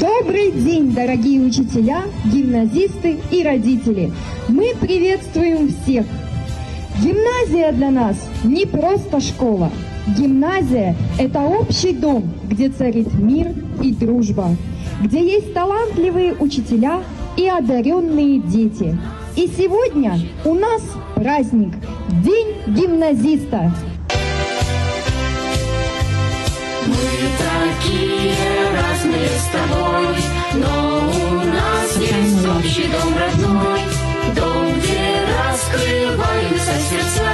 Добрый день, дорогие учителя, гимназисты и родители! Мы приветствуем всех! Гимназия для нас не просто школа. Гимназия – это общий дом, где царит мир и дружба, где есть талантливые учителя и одаренные дети. И сегодня у нас праздник – День гимназиста. Мы такие разные с тобой, но у нас есть общий дом родной, дом, где раскрываются сердца,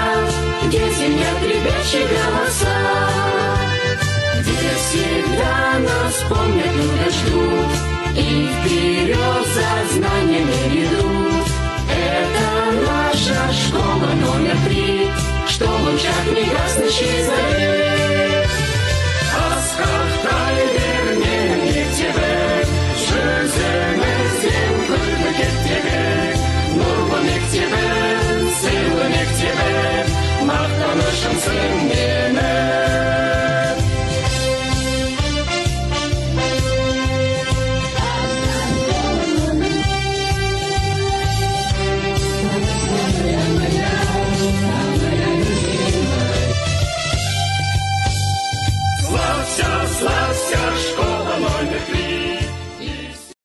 где звенят ребячьи голоса, где всегда нас помнят, любят, ждут и вперед за знаниями ведут. Это наша школа номер 3, что в лучах негаснущей зари